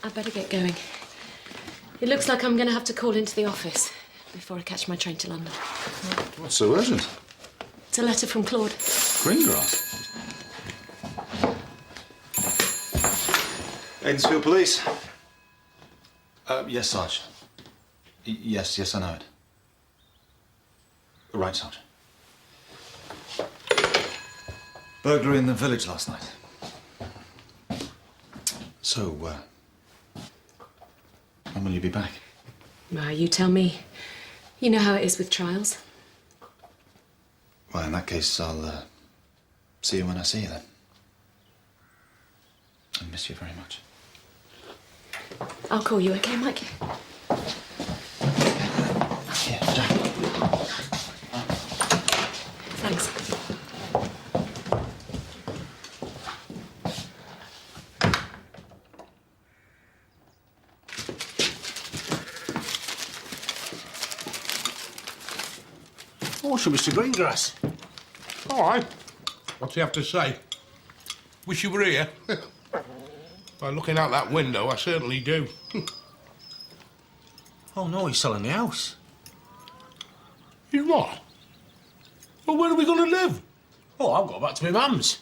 I'd better get going. It looks like I'm going to have to call into the office before I catch my train to London. What's so urgent? It's a letter from Claude. Greengrass? Aidensfield Police. Yes, Sarge. Yes, I know it. Right, Sarge. Burglary in the village last night. So, when will you be back? You tell me. You know how it is with trials. Well, in that case, I'll see you when I see you then. I miss you very much. I'll call you, okay, Mike? Here, Jack. Thanks. Oh, so Mr. Greengrass. All right. What's he have to say? Wish you were here. By looking out that window, I certainly do. Oh, no, he's selling the house. He's what? Well, where are we going to live? Oh, I'll go back to my mum's.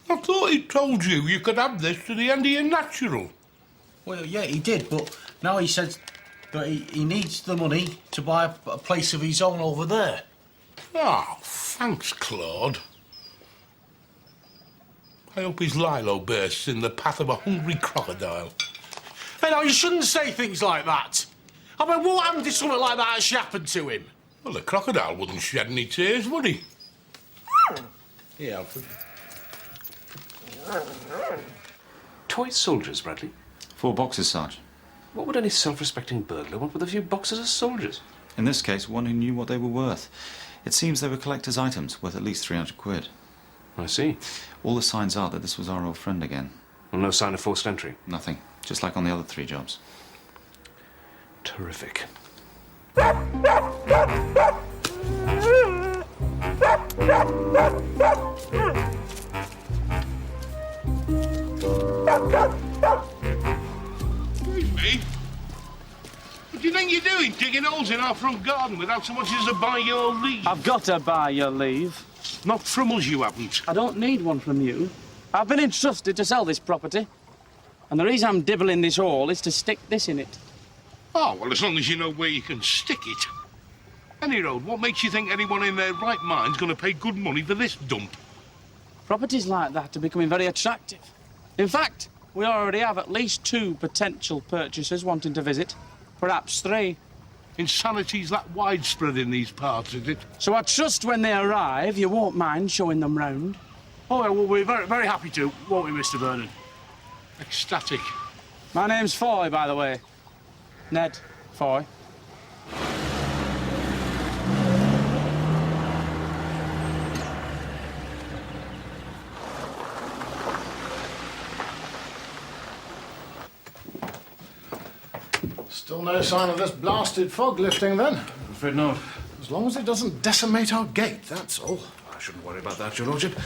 I thought he told you you could have this to the end of your natural. Well, yeah, he did, but now he says that he needs the money to buy a place of his own over there. Oh, thanks, Claude. I hope his Lilo bursts in the path of a hungry crocodile. Hey, now, you shouldn't say things like that. I mean, what happened if something like that actually happened to him? Well, the crocodile wouldn't shed any tears, would he? Yeah, Alfred. Toy soldiers, Bradley. 4 boxes, Sarge. What would any self-respecting burglar want with a few boxes of soldiers? In this case, one who knew what they were worth. It seems they were collector's items, worth at least 300 quid. I see. All the signs are that this was our old friend again. Well, no sign of forced entry? Nothing. Just like on the other 3 jobs. Terrific. Excuse me? What do you think you're doing, digging holes in our front garden without so much as a buy your leave? I've got to buy your leave. Not from us, you haven't. I don't need one from you. I've been entrusted to sell this property. And the reason I'm dibbling this hole is to stick this in it. Oh, well, as long as you know where you can stick it. Any road, what makes you think anyone in their right mind's going to pay good money for this dump? Properties like that are becoming very attractive. In fact, we already have at least 2 potential purchasers wanting to visit. Perhaps 3. Insanity's that widespread in these parts, is it? So I trust when they arrive, you won't mind showing them round. Oh, well, we'll be very, very happy to, won't we, Mr. Vernon? Ecstatic. My name's Foy, by the way. Ned Foy. Still no sign of this blasted fog lifting, then? I'm afraid not. As long as it doesn't decimate our gate, that's all. I shouldn't worry about that, Your Lordship.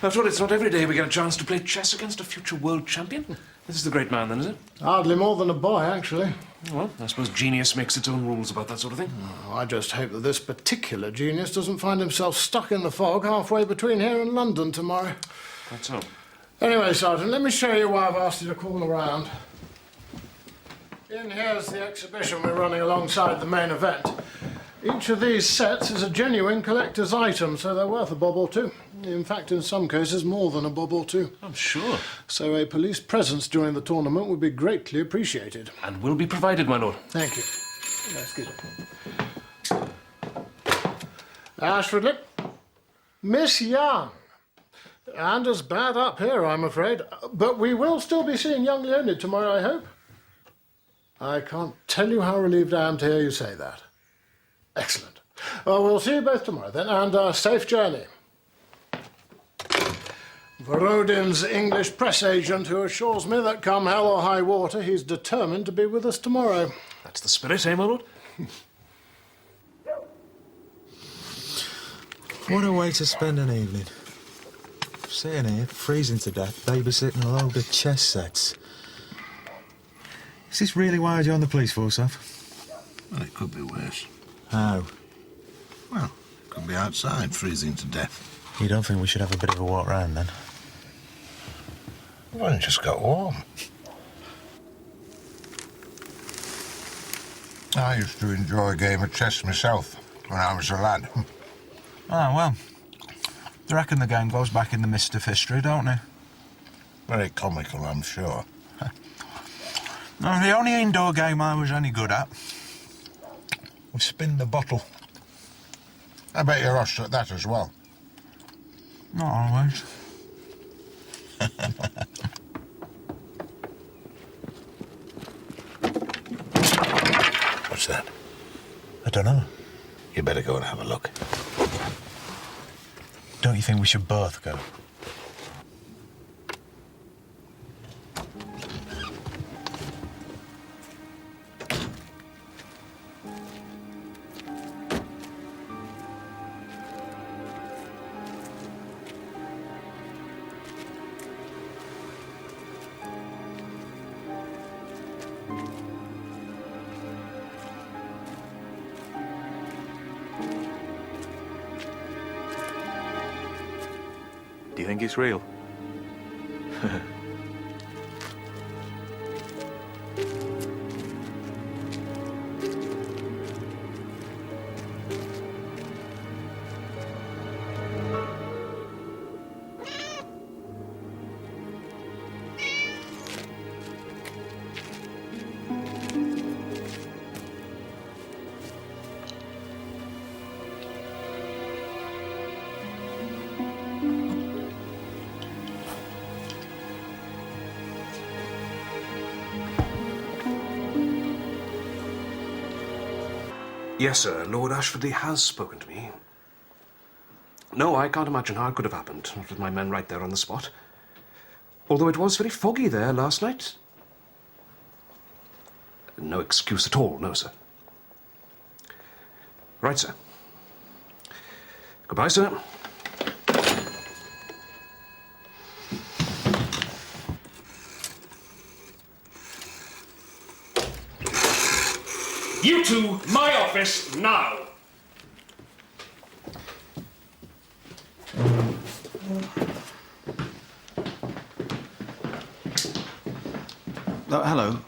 After all, it's not every day we get a chance to play chess against a future world champion. This is the great man, then, is it? Hardly more than a boy, actually. Well, I suppose genius makes its own rules about that sort of thing. Oh, I just hope that this particular genius doesn't find himself stuck in the fog halfway between here and London tomorrow. That's so. Anyway, Sergeant, let me show you why I've asked you to call around. In here's the exhibition we're running alongside the main event. Each of these sets is a genuine collector's item, so they're worth a bob or two. In fact, in some cases, more than a bob or two. I'm sure. So a police presence during the tournament would be greatly appreciated. And will be provided, my lord. Thank you. Excuse me. Ashfordley. Miss Young. And as bad up here, I'm afraid. But we will still be seeing young Leonid tomorrow, I hope. I can't tell you how relieved I am to hear you say that. Excellent. Well, we'll see you both tomorrow then, and safe journey. Vorodin's English press agent, who assures me that come hell or high water, he's determined to be with us tomorrow. That's the spirit, eh, my lord? What a way to spend an evening. Sitting here, freezing to death, babysitting a load of chess sets. Is this really why I joined the police force, Soph? Well, it could be worse. How? Well, it could be outside, freezing to death. You don't think we should have a bit of a walk round, then? Well, it just got warm. I used to enjoy a game of chess myself when I was a lad. Oh, well. I reckon the game goes back in the mist of history, don't it? Very comical, I'm sure. No, the only indoor game I was any good at We spin the bottle. I bet you're rushed at that as well. Not always. What's that? I don't know. You better go and have a look. Don't you think we should both go? Do you think it's real? Yes, sir. Lord Ashfordley has spoken to me. No, I can't imagine how it could have happened, not with my men right there on the spot. Although it was very foggy there last night. No excuse at all, no, sir. Right, sir. Goodbye, sir. You two, my office, now! Oh, hello.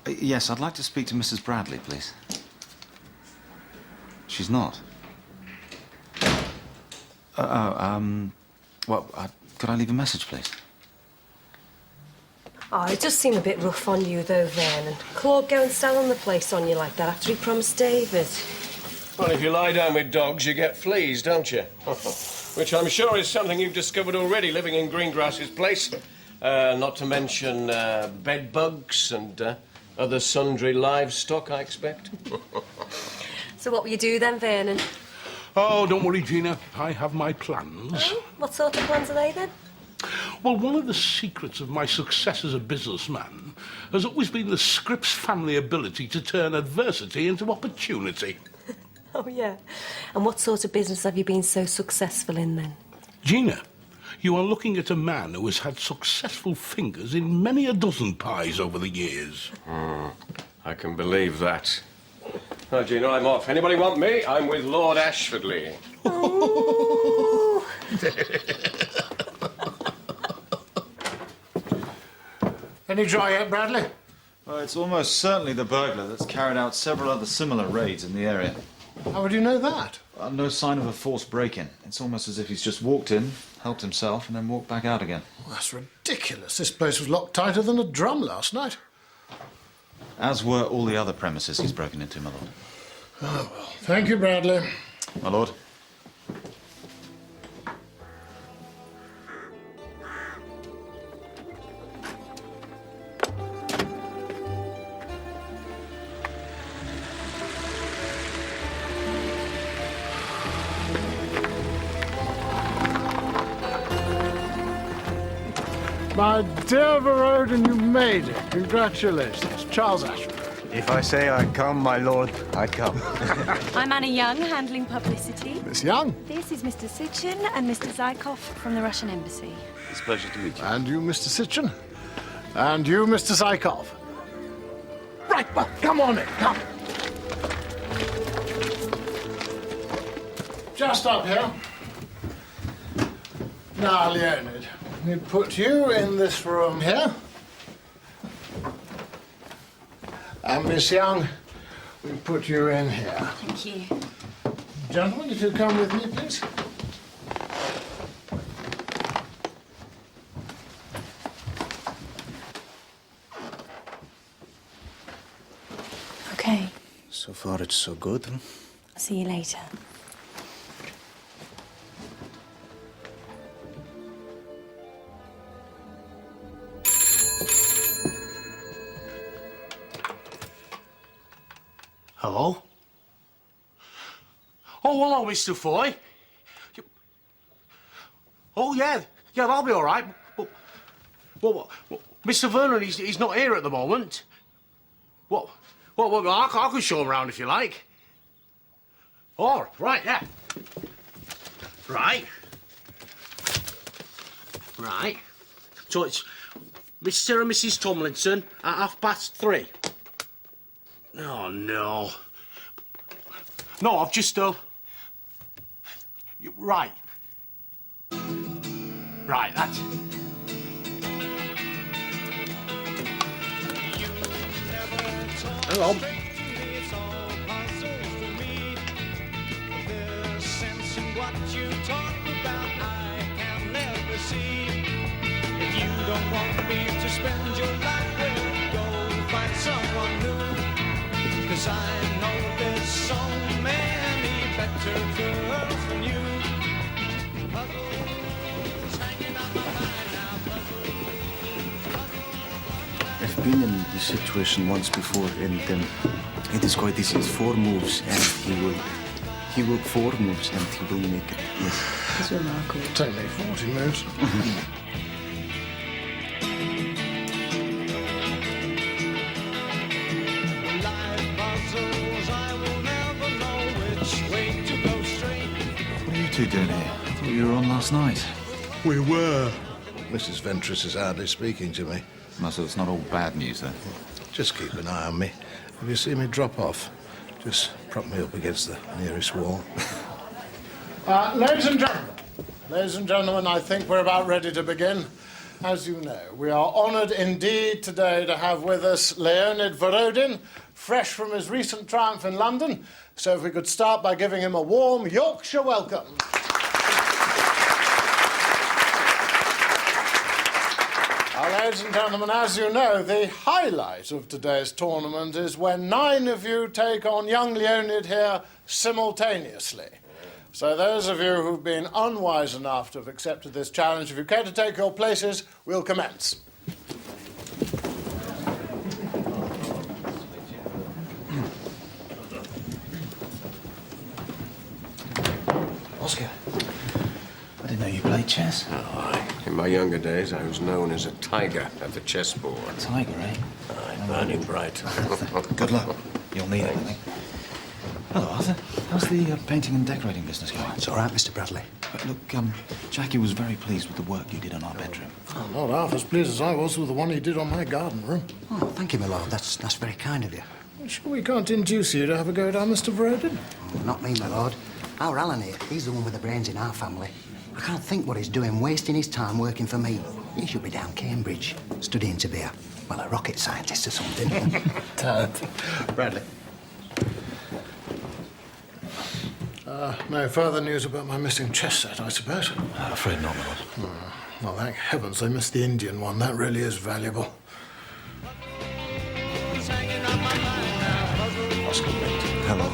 Yes, I'd like to speak to Mrs. Bradley, please. She's not. Well, could I leave a message, please? Oh, it does seem a bit rough on you, though, Vernon. Claude going selling the place on you like that after he promised David. Well, if you lie down with dogs, you get fleas, don't you? Which I'm sure is something you've discovered already living in Greengrass's place. Not to mention bed bugs and other sundry livestock, I expect. So what will you do then, Vernon? Oh, don't worry, Gina. I have my plans. Oh, what sort of plans are they, then? Well, one of the secrets of my success as a businessman has always been the Scripps family ability to turn adversity into opportunity. Oh, yeah. And what sort of business have you been so successful in, then? Gina, you are looking at a man who has had successful fingers in many a dozen pies over the years. I can believe that. Well, Gina, I'm off. Anybody want me? I'm with Lord Ashfordley. Oh. Any joy yet, Bradley? Well, it's almost certainly the burglar that's carried out several other similar raids in the area. How would you know that? No sign of a forced break-in. It's almost as if he's just walked in, helped himself, and then walked back out again. Well, that's ridiculous. This place was locked tighter than a drum last night. As were all the other premises he's broken into, my lord. Oh, well. Thank you, Bradley. My lord. My dear Verodin, you made it. Congratulations. Charles Ashford. If I say I come, my lord, I come. I'm Anna Young, handling publicity. Miss Young. This is Mr. Sitchin and Mr. Zykov from the Russian Embassy. It's a pleasure to meet you. And you, Mr. Sitchin. And you, Mr. Zykov. right, well, come on in, come. Just up here. Now, Leonid, we put you in this room here. And Miss Young, we put you in here. Thank you. Gentlemen, if you come with me, please. Okay. So far, it's so good. I'll see you later. Hello? Oh, hello, Mr. Foy. Oh, yeah. Yeah, that'll be all right. Well, Mr. Vernon, he's not here at the moment. What? Well, I can show him around if you like. Oh, right, yeah. Right. Right. So it's Mr. and Mrs. Tomlinson at 3:30. Oh, no. No, I've just, Right. Right, that's... Hang on. If you don't want me to spend your life with, go find someone new. 'Cause I know there's so many better girls than you. Puzzles hanging on my mind now, I've been in this situation once before, and it is quite easy. It's 4 moves, and he will 4 moves, and he will make it. Yes. It's remarkable. Take me 40 moves. What are you two doing here? I thought you were on last night. We were. Mrs. Ventris is hardly speaking to me. So it's not all bad news, then? Just keep an eye on me. If you see me drop off, just prop me up against the nearest wall. Ladies and gentlemen, I think we're about ready to begin. As you know, we are honoured indeed today to have with us Leonid Vorodin, fresh from his recent triumph in London. So if we could start by giving him a warm Yorkshire welcome. Ladies and gentlemen, as you know, the highlight of today's tournament is when 9 of you take on young Leonid here simultaneously. So those of you who've been unwise enough to have accepted this challenge, if you care to take your places, we'll commence. Oscar, I didn't know you played chess. Oh, aye. In my younger days, I was known as a tiger at the chessboard. Tiger, eh? Aye, burning bright. Good luck. You'll need it, I think. Hello, Arthur. How's the painting and decorating business going? It's all right, Mr. Bradley. Look, Jackie was very pleased with the work you did on our bedroom. Oh, not half as pleased as I was with the one he did on my garden room. Oh, thank you, my lord. That's very kind of you. Sure we can't induce you to have a go down, Mr. Vorodin? Oh, not me, my lord. Our Alan here, he's the one with the brains in our family. I can't think what he's doing, wasting his time working for me. He should be down Cambridge, studying to be a rocket scientist or something. Dad. Bradley. No further news about my missing chess set, I suppose? I'm afraid not, my lord. Well, thank heavens they missed the Indian one. That really is valuable. Oscar, wait. Hello.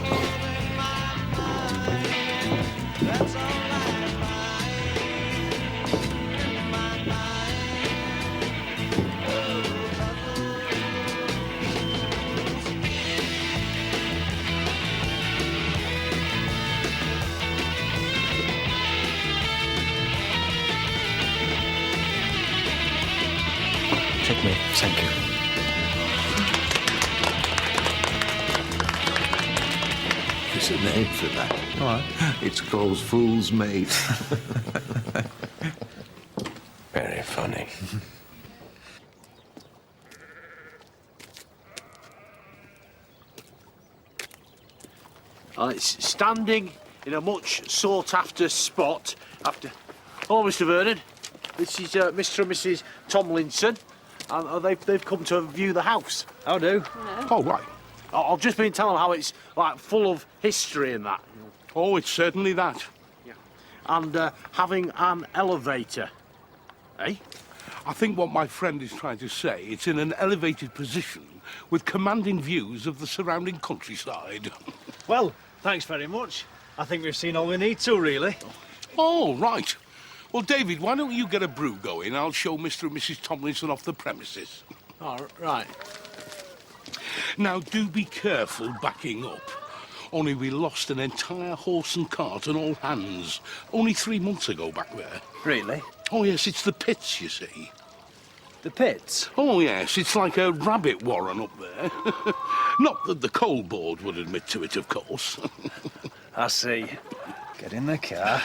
Checkmate. Thank you. There's a name for that. What? It's called Fool's Mate. Very funny. It's standing in a much sought-after spot after... Oh, Mr. Vernon, this is Mr. and Mrs. Tomlinson, and they've come to view the house. How do? Oh, right. I've just been telling them how it's, like, full of history and that. Oh, it's certainly that. Yeah. And having an elevator. Eh? I think what my friend is trying to say, it's in an elevated position with commanding views of the surrounding countryside. Well, thanks very much. I think we've seen all we need to, really. Oh, right. Well, David, why don't you get a brew going? I'll show Mr. and Mrs. Tomlinson off the premises. Oh, right. Now, do be careful backing up. Only we lost an entire horse and cart and all hands only 3 months ago back there. Really? Oh, yes, it's the pits, you see. The pits? Oh, yes, it's like a rabbit warren up there. Not that the coal board would admit to it, of course. I see. Get in the car.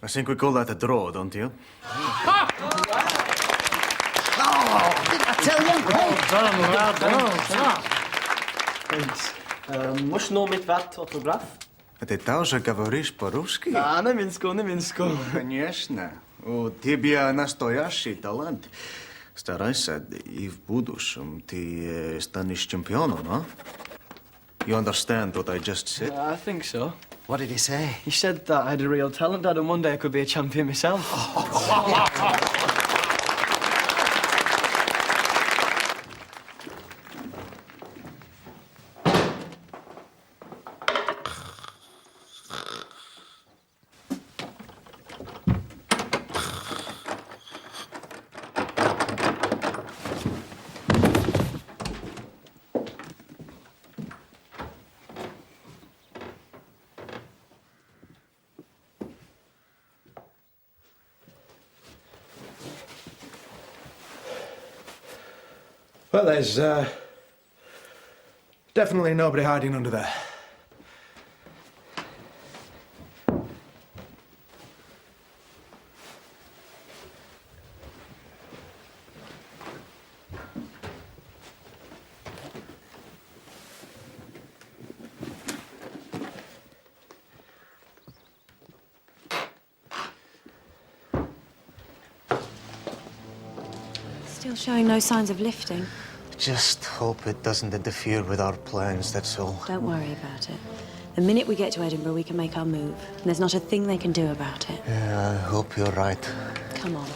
I think we call that a draw, don't you? Oh, didn't I tell you? Well done. Можно уметь ват автограф? Ты тоже говоришь по-русски? Да, на минском. Конечно. У тебя настоящий талант. Старайся, и в будущем ты станешь чемпионом, а? You understand what I just said? I think so. What did he say? He said that I had a real talent, Dad, and one day I could be a champion myself. Well, there's definitely nobody hiding under there. Still showing no signs of lifting. Just hope it doesn't interfere with our plans, that's all. Don't worry about it. The minute we get to Edinburgh, we can make our move. And there's not a thing they can do about it. Yeah, I hope you're right. Come on.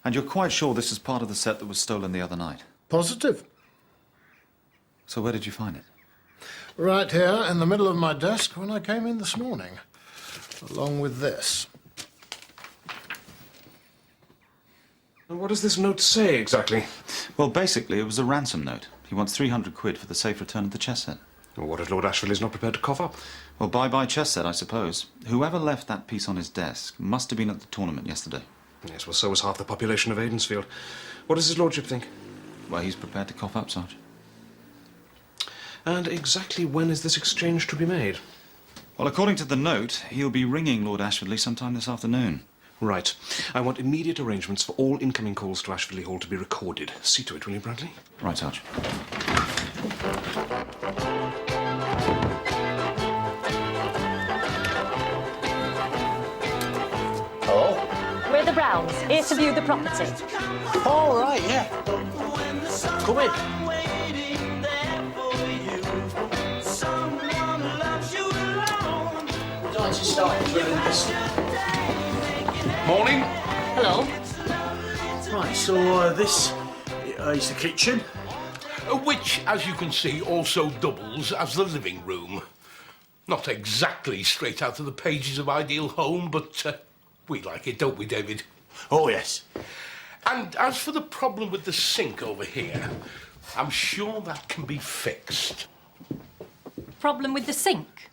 And you're quite sure this is part of the set that was stolen the other night? Positive. So where did you find it? Right here in the middle of my desk when I came in this morning, along with this. And what does this note say exactly? Well, basically, it was a ransom note. He wants 300 quid for the safe return of the chess set. Well, what if Lord Ashford is not prepared to cough up? Well, bye-bye chess set, I suppose. Whoever left that piece on his desk must have been at the tournament yesterday. Yes, well, so was half the population of Aidensfield. What does his lordship think? Well, he's prepared to cough up, Sarge. And exactly when is this exchange to be made? Well, according to the note, he'll be ringing Lord Ashfordley sometime this afternoon. Right. I want immediate arrangements for all incoming calls to Ashfordley Hall to be recorded. See to it, will you, Bradley? Right, Sarge. Hello? We're the Browns, here to view the property. All right, yeah. Come in. Morning. Hello. Right, so this is the kitchen. Which, as you can see, also doubles as the living room. Not exactly straight out of the pages of Ideal Home, but we like it, don't we, David? Oh, yes. And as for the problem with the sink over here, I'm sure that can be fixed. Problem with the sink?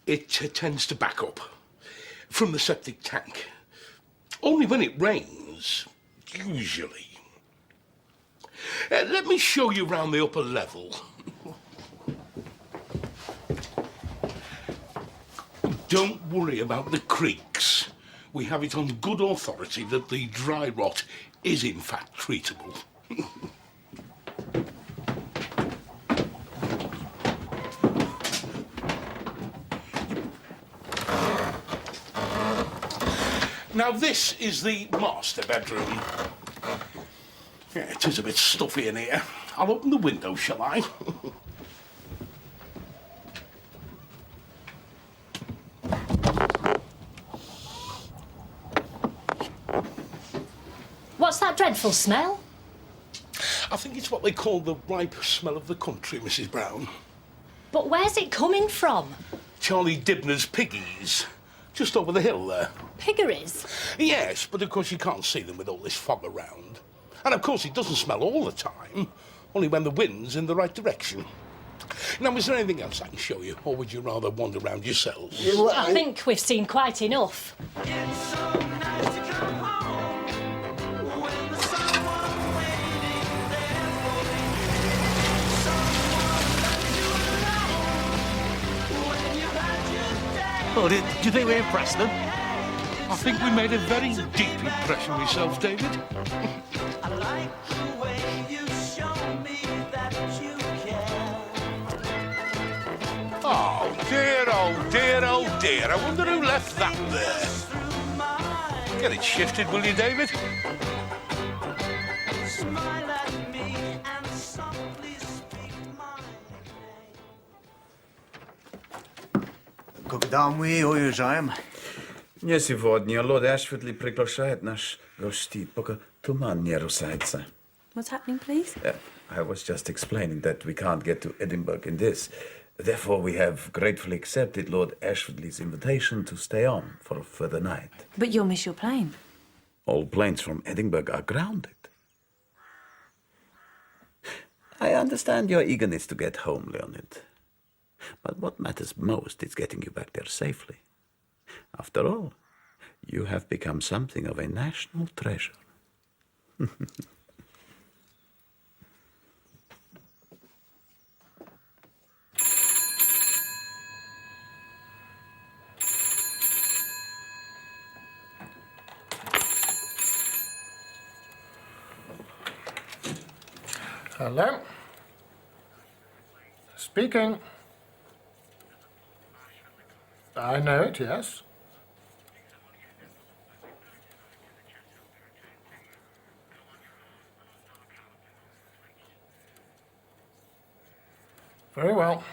It tends to back up from the septic tank. Only when it rains, usually. Let me show you round the upper level. Don't worry about the creaks. We have it on good authority that the dry rot is in fact treatable. Now this is the master bedroom. Yeah, it is a bit stuffy in here. I'll open the window, shall I? What's that dreadful smell? I think it's what they call the ripe smell of the country, Mrs. Brown. But where's it coming from? Charlie Dibner's piggies. Just over the hill there. Piggeries? Yes, but of course you can't see them with all this fog around. And of course it doesn't smell all the time, only when the wind's in the right direction. Now, is there anything else I can show you, or would you rather wander around yourselves? I think we've seen quite enough. Oh, do you think we impressed them? I think we made a very deep impression of yourselves, David. Oh dear, oh dear, oh dear. I wonder who left that there. Get it shifted, will you, David? Когда мы уезжаем? Не сегодня. Лорд Эшфордли приглашает нас гостить, пока туман не русается. What's happening, please? I was just explaining that we can't get to Edinburgh in this. Therefore, we have gratefully accepted Lord Ashfordley's invitation to stay on for a further night. But you'll miss your plane. All planes from Edinburgh are grounded. I understand your eagerness to get home, Leonid. But what matters most is getting you back there safely. After all, you have become something of a national treasure. Hello? Speaking. I know it, yes. Very well.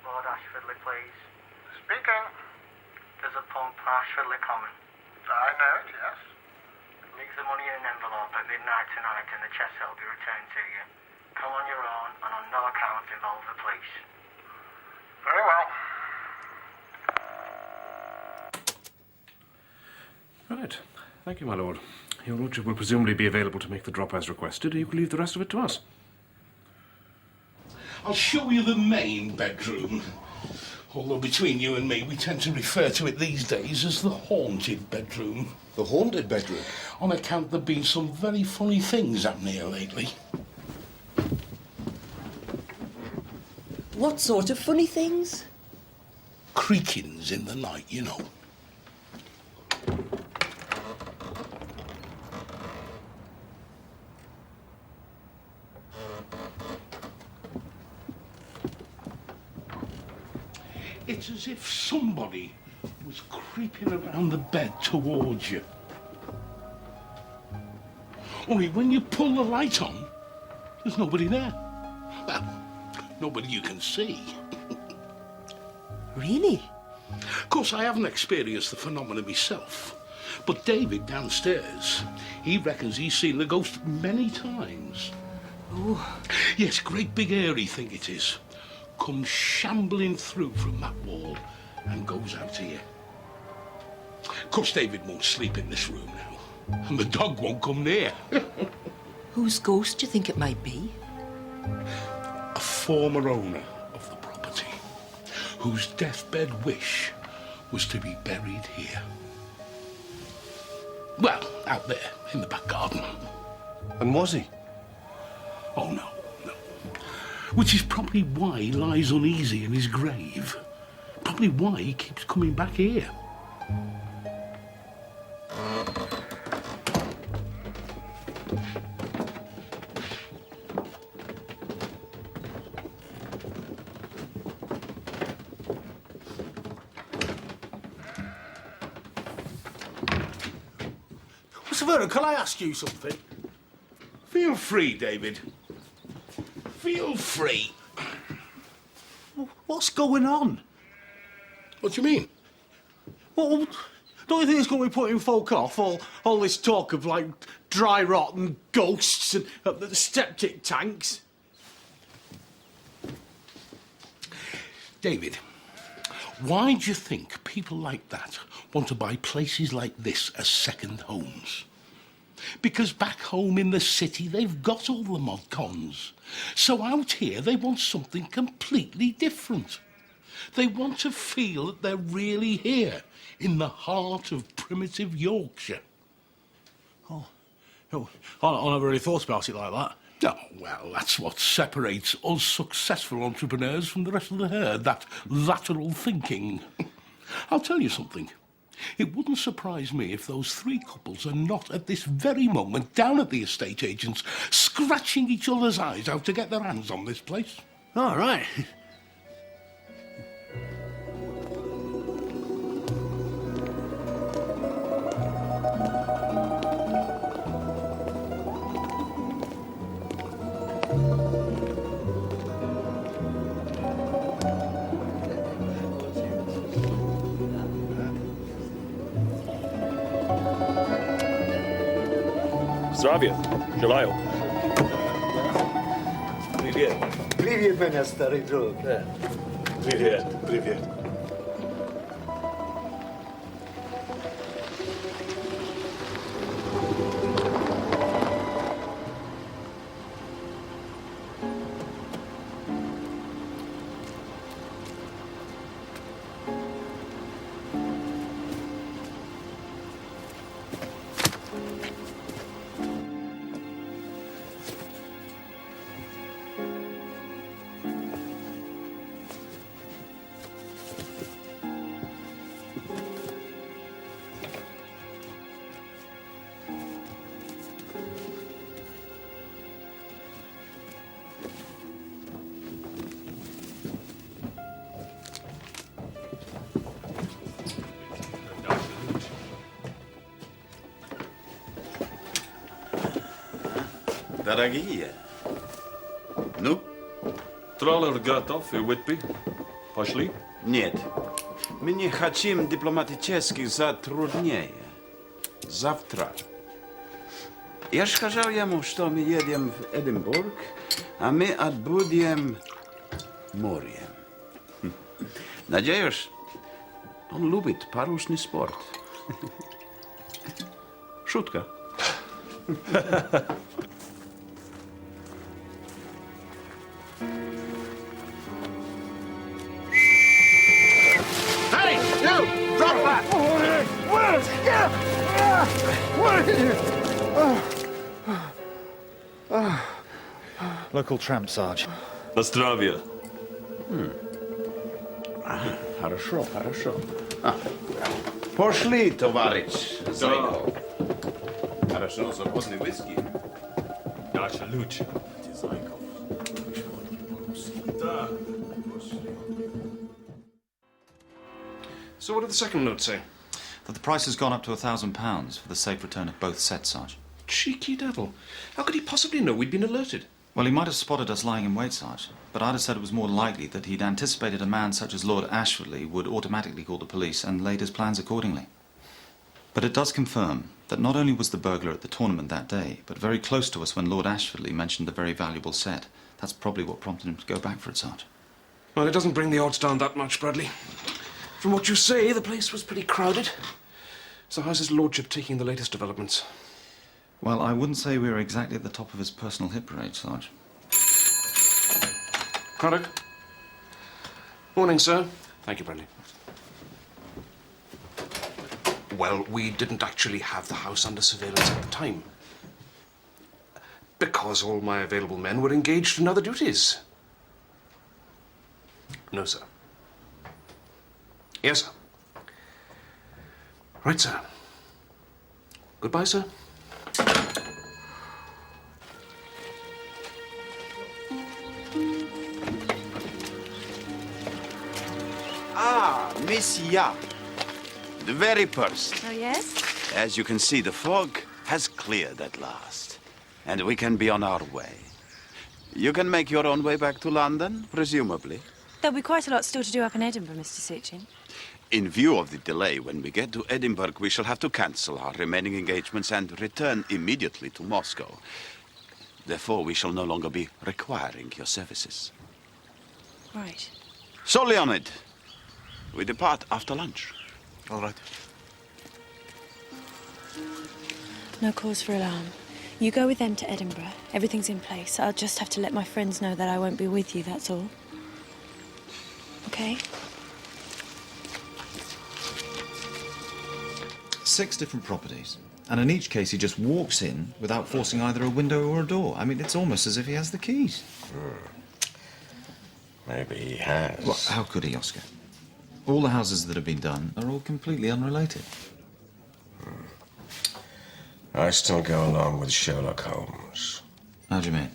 Lord Ashfordley, please. Speaking. There's a pump for Ashfordley Common. I know it, yes. Leave the money in an envelope at midnight tonight and the chest will be returned to you. Come on your own and on no account involve the police. Very well. Right. Thank you, my lord. Your lordship will presumably be available to make the drop as requested. You can leave the rest of it to us. I'll show you the main bedroom. Although between you and me, we tend to refer to it these days as the haunted bedroom. The haunted bedroom? On account there have been some very funny things happening here lately. What sort of funny things? creakings in the night, you know. It's as if somebody was creeping around the bed towards you. Only when you pull the light on, there's nobody there. Well, nobody you can see. Really? Of course, I haven't experienced the phenomenon myself, but David downstairs, he reckons he's seen the ghost many times. Oh. Yes, great big airy thing it is. Comes shambling through from that wall and goes out here. Of course, David won't sleep in this room now, and the dog won't come near. Whose ghost do you think it might be? A former owner of the property, whose deathbed wish was to be buried here. Well, out there, in the back garden. And was he? Oh, no. Which is probably why he lies uneasy in his grave. Probably why he keeps coming back here. Mr. Vernon, can I ask you something? Feel free, David. Feel free. What's going on? What do you mean? Well, don't you think it's going to be putting folk off? All this talk of, like, dry rot and ghosts and the septic tanks? David, why do you think people like that want to buy places like this as second homes? Because back home in the city, they've got all the mod cons. So out here, they want something completely different. They want to feel that they're really here, in the heart of primitive Yorkshire. Oh, I never really thought about it like that. Oh, well, that's what separates us successful entrepreneurs from the rest of the herd, that lateral thinking. I'll tell you something. It wouldn't surprise me if those three couples are not at this very moment down at the estate agents, scratching each other's eyes out to get their hands on this place. All right. Здравия. Желаю. Привет. Привет, меня старый друг. Привет. Привет. Дорогие, ну? Троллер готов и Уитби. Пошли? Нет. Мы не хотим дипломатических затруднений. Завтра. Я же сказал ему, что мы едем в Эдинбург, а мы отбудем морем. Надеюсь, он любит парусный спорт. Шутка. Hey, you! Drop that! Local tramp, Sarge. На здравие. Хорошо, хорошо. Пошли, товарищ Зайков. Хорошо, свободный виски. Даже лучше, Зайков. Да. So what did the second note say? That the price has gone up to £1,000 for the safe return of both sets, Sarge. Cheeky devil. How could he possibly know we'd been alerted? Well, he might have spotted us lying in wait, Sarge, but I'd have said it was more likely that he'd anticipated a man such as Lord Ashfordley would automatically call the police and laid his plans accordingly. But it does confirm that not only was the burglar at the tournament that day, but very close to us when Lord Ashfordley mentioned the very valuable set. That's probably what prompted him to go back for it, Sarge. Well, it doesn't bring the odds down that much, Bradley. From what you say, the place was pretty crowded. So how's his lordship taking the latest developments? Well, I wouldn't say we were exactly at the top of his personal hit parade, Sarge. Craddock. Morning, sir. Thank you, Bradley. Well, we didn't actually have the house under surveillance at the time. Because all my available men were engaged in other duties. No, sir. Yes, sir. Right, sir. Goodbye, sir. Ah, Miss Ya. The very person. Oh, yes? As you can see, the fog has cleared at last, and we can be on our way. You can make your own way back to London, presumably. There'll be quite a lot still to do up in Edinburgh, Mr. Sitchin. In view of the delay, when we get to Edinburgh, we shall have to cancel our remaining engagements and return immediately to Moscow. Therefore, we shall no longer be requiring your services. Right. So, Leonid, we depart after lunch. All right. No cause for alarm. You go with them to Edinburgh. Everything's in place. I'll just have to let my friends know that I won't be with you, that's all. Okay? 6 different properties. And in each case, he just walks in without forcing either a window or a door. I mean, it's almost as if he has the keys. Maybe he has. Well, how could he, Oscar? All the houses that have been done are all completely unrelated. I still go along with Sherlock Holmes. How do you mean?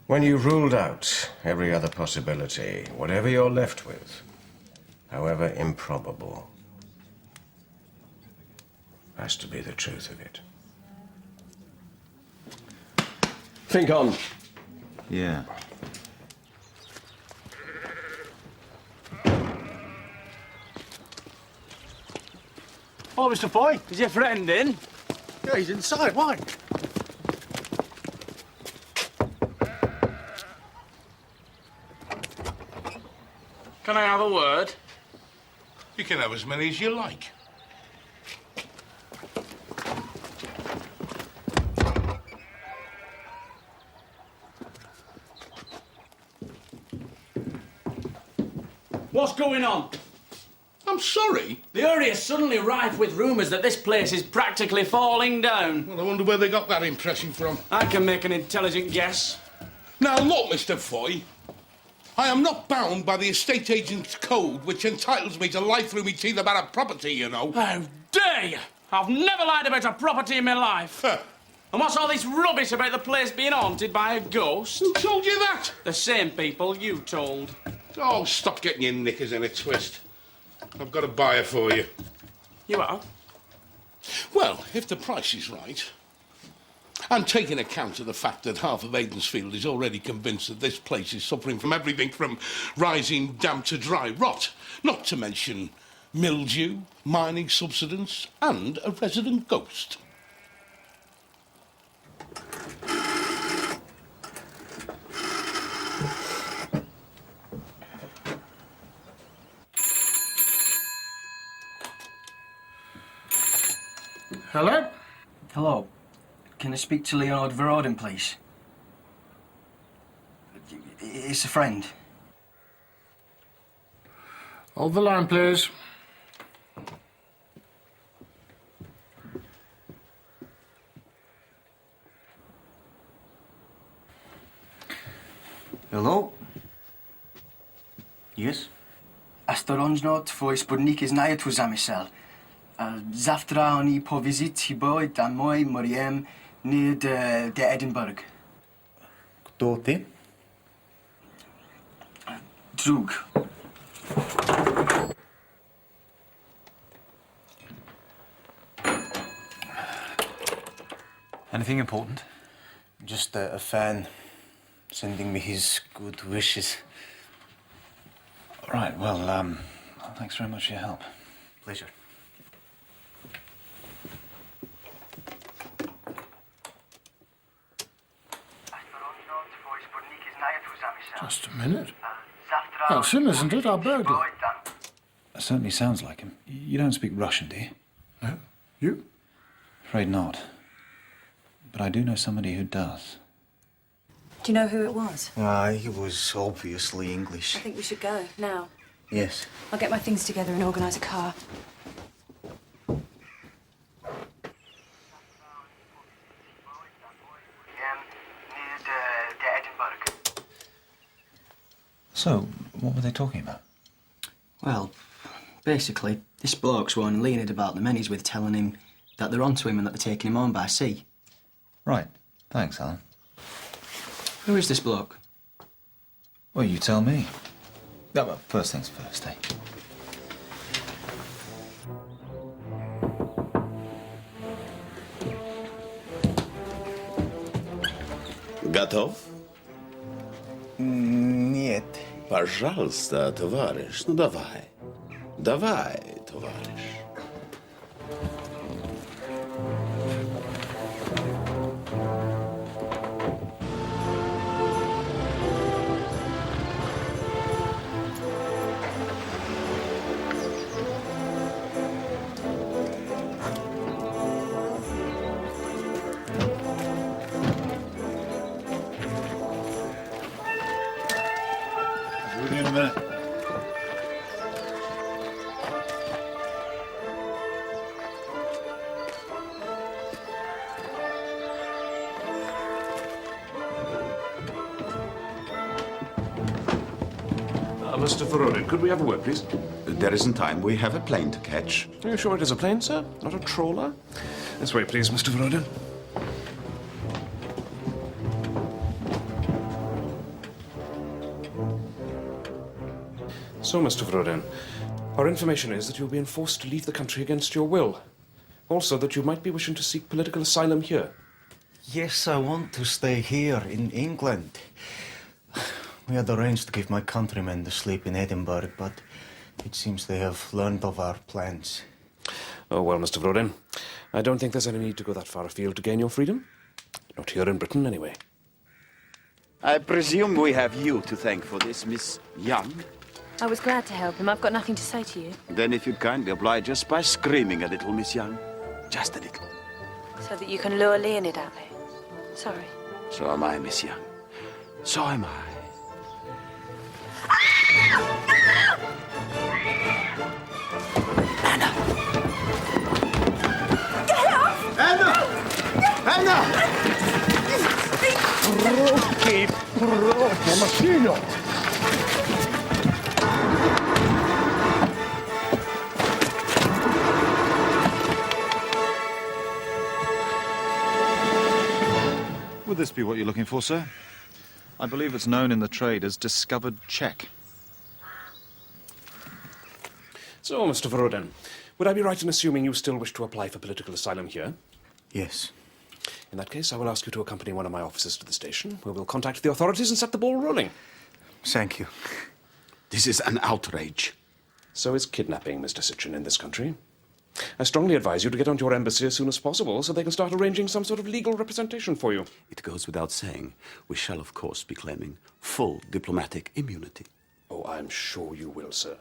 When you ruled out every other possibility, whatever you're left with, however improbable, has to be the truth of it. Think on. Yeah. Oh, Mr. Foy. Is your friend in? Yeah, he's inside. Why? Can I have a word? You can have as many as you like. What's going on? I'm sorry. The area is suddenly rife with rumours that this place is practically falling down. Well, I wonder where they got that impression from. I can make an intelligent guess. Now, look, Mr. Foy. I am not bound by the estate agent's code, which entitles me to lie through me teeth about a property, you know. How dare you! I've never lied about a property in my life. And what's all this rubbish about the place being haunted by a ghost? Who told you that? The same people you told. Oh, stop getting your knickers in a twist. I've got a buyer for you. You are? Well, if the price is right, and taking account of the fact that half of Aidensfield is already convinced that this place is suffering from everything from rising damp to dry rot, not to mention mildew, mining subsidence, and a resident ghost. Hello? Hello. Can I speak to Leonard Verodin, please? It's a friend. Hold the line, please. Hello? Yes? Astoronsno twoi spodniki znaje tu zamysel. Zawtra oni po wizycie boj tam moj Moriem nie de Edinburgh. Kto ty? Drug. Anything important? Just a fan sending me his good wishes. Right, well, thanks very much for your help. Pleasure. Just a minute. That's him, isn't it, our burglar? That certainly sounds like him. You don't speak Russian, do you? No. You? Afraid not. But I do know somebody who does. Do you know who it was? He was obviously English. I think we should go, now. Yes. I'll get my things together and organise a car. So, what were they talking about? Well, basically, this bloke's warning Leonid about the men he's with, telling him that they're onto him and that they're taking him on by sea. Right. Thanks, Alan. Who is this bloke? Well, you tell me. No, well, first things first, eh? Готов? Нет. Пожалуйста, товарищ. Ну, давай. Давай, товарищ. We'll be in a minute. Mr. Vorodin, could we have a word, please? There isn't time. We have a plane to catch. Are you sure it is a plane, sir? Not a trawler? This way, please, Mr. Vorodin. So, Mr. Vorodin, our information is that you'll be enforced to leave the country against your will. Also, that you might be wishing to seek political asylum here. Yes, I want to stay here in England. We had arranged to give my countrymen to sleep in Edinburgh, but it seems they have learned of our plans. Oh, well, Mr. Vorodin, I don't think there's any need to go that far afield to gain your freedom. Not here in Britain, anyway. I presume we have you to thank for this, Miss Young. I was glad to help him. I've got nothing to say to you. Then if you'd kindly oblige us by screaming a little, Miss Young. Just a little. So that you can lure Leonid at me. Sorry. So am I, Miss Young. So am I. Anna! Get off! Anna! Anna! Proprio macchino! Would this be what you're looking for, sir? I believe it's known in the trade as discovered check. So, Mr. Vorodin, would I be right in assuming you still wish to apply for political asylum here? Yes. In that case, I will ask you to accompany one of my officers to the station, where we'll contact the authorities and set the ball rolling. Thank you. This is an outrage. So is kidnapping, Mr. Sitchin, in this country. I strongly advise you to get onto your embassy as soon as possible so they can start arranging some sort of legal representation for you. It goes without saying, we shall of course be claiming full diplomatic immunity. Oh, I'm sure you will, sir.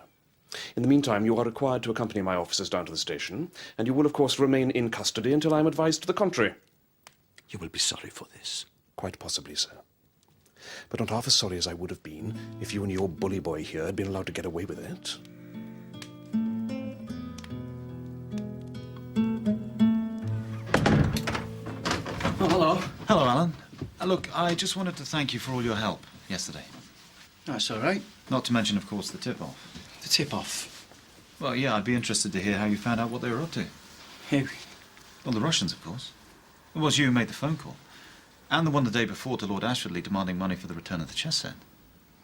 In the meantime, you are required to accompany my officers down to the station, and you will of course remain in custody until I am advised to the contrary. You will be sorry for this. Quite possibly, sir. But not half as sorry as I would have been if you and your bully boy here had been allowed to get away with it. Oh, hello. Hello, Alan. Look, I just wanted to thank you for all your help yesterday. That's all right. Not to mention, of course, the tip-off. The tip-off. Well, yeah, I'd be interested to hear how you found out what they were up to. Who? Well, the Russians, of course. It was you who made the phone call. And the one the day before to Lord Ashfordley demanding money for the return of the chess set.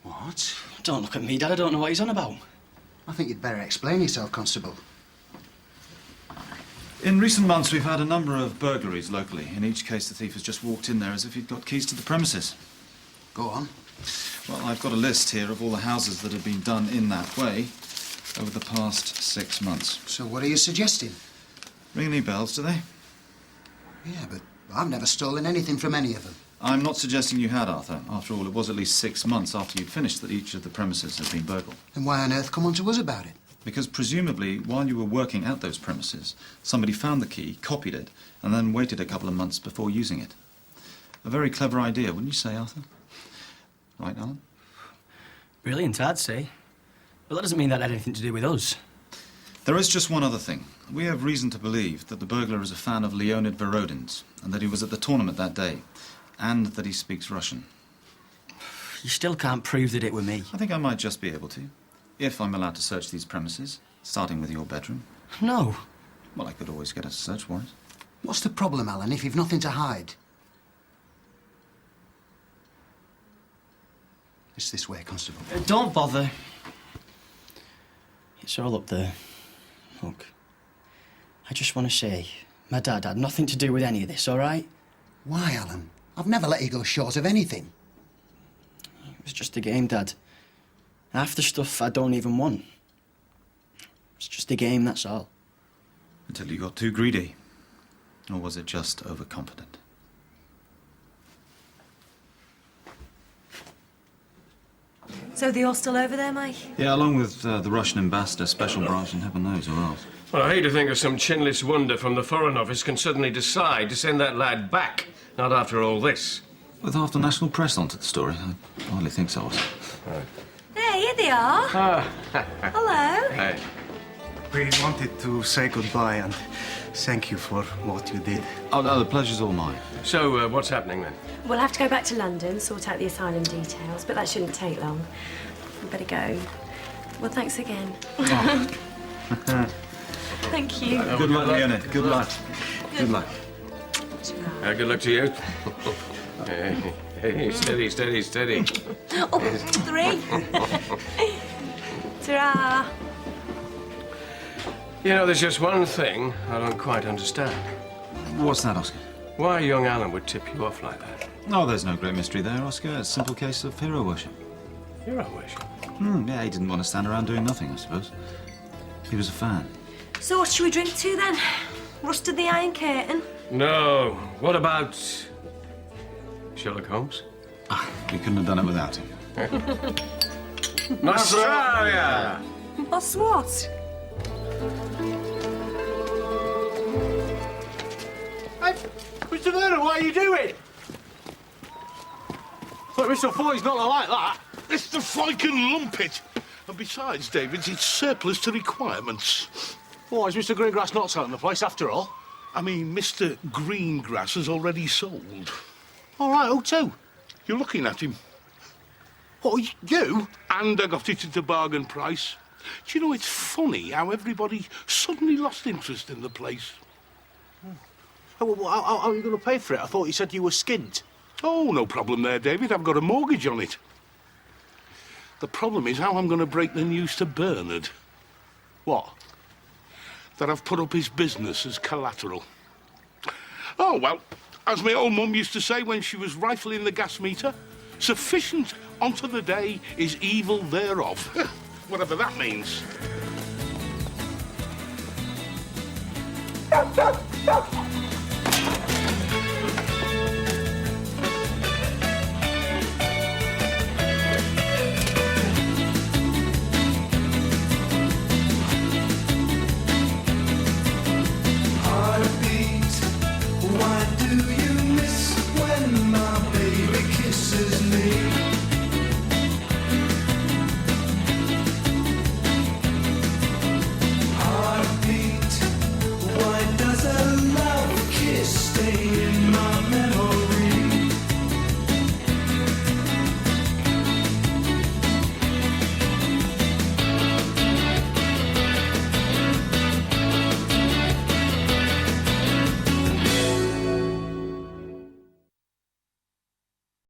What? Don't look at me, Dad. I don't know what he's on about. I think you'd better explain yourself, Constable. In recent months, we've had a number of burglaries locally. In each case, the thief has just walked in there as if he'd got keys to the premises. Go on. Well, I've got a list here of all the houses that have been done in that way over the past 6 months. So what are you suggesting? Ring any bells, do they? Yeah, but I've never stolen anything from any of them. I'm not suggesting you had, Arthur. After all, it was at least 6 months after you'd finished that each of the premises had been burgled. Then why on earth come on to us about it? Because presumably, while you were working at those premises, somebody found the key, copied it, and then waited a couple of months before using it. A very clever idea, wouldn't you say, Arthur? Right, Alan? Brilliant, I'd say. But that doesn't mean that had anything to do with us. There is just one other thing. We have reason to believe that the burglar is a fan of Leonid Vorodin's, and that he was at the tournament that day, and that he speaks Russian. You still can't prove that it were me. I think I might just be able to, if I'm allowed to search these premises, starting with your bedroom. No. Well, I could always get a search warrant. What's the problem, Alan, if you've nothing to hide? It's this way, Constable. Don't bother. It's all up there. Look, I just want to say, my dad had nothing to do with any of this, all right? Why, Alan? I've never let you go short of anything. It was just a game, Dad. Half the stuff I don't even want. It's just a game, that's all. Until you got too greedy. Or was it just overconfident? So you're still over there, Mike? Yeah, along with the Russian ambassador, special branch, and heaven knows who else. Well, I hate to think of some chinless wonder from the Foreign Office can suddenly decide to send that lad back. Not after all this. With half the national press onto the story, I hardly think so. Hey, here they are. Hello. Hey. We wanted to say goodbye and thank you for what you did. Oh, no, the pleasure's all mine. So, what's happening then? We'll have to go back to London, sort out the asylum details, but that shouldn't take long. We better go. Well, thanks again. Thank you. Good luck, Leonid. Good luck. Good luck. Good luck to you. Hey, steady, steady, steady. Oh, 3. Ta-ra. You know, there's just one thing I don't quite understand. What's that, Oscar? Why young Alan would tip you off like that. Oh, there's no great mystery there, Oscar. It's a simple case of hero worship. Hero worship? Yeah, he didn't want to stand around doing nothing, I suppose. He was a fan. So what should we drink to, then? Rusted the Iron Curtain? No. What about Sherlock Holmes? We couldn't have done it without him. Australia! What's what? Hey, Mr. Vernon, what are you doing? Look, Mr. Foy's not like that. Mr. Foy can lump it. And besides, David, it's surplus to requirements. Why, is Mr. Greengrass not selling the place after all? I mean, Mr. Greengrass has already sold. All right, who to? You're looking at him. What, you? And I got it at a bargain price. Do you know, it's funny how everybody suddenly lost interest in the place. Oh, well, how are you going to pay for it? I thought you said you were skint. Oh, no problem there, David. I've got a mortgage on it. The problem is how I'm going to break the news to Bernard. What? That I've put up his business as collateral. Oh, well, as my old mum used to say when she was rifling the gas meter, sufficient unto the day is evil thereof. Whatever that means.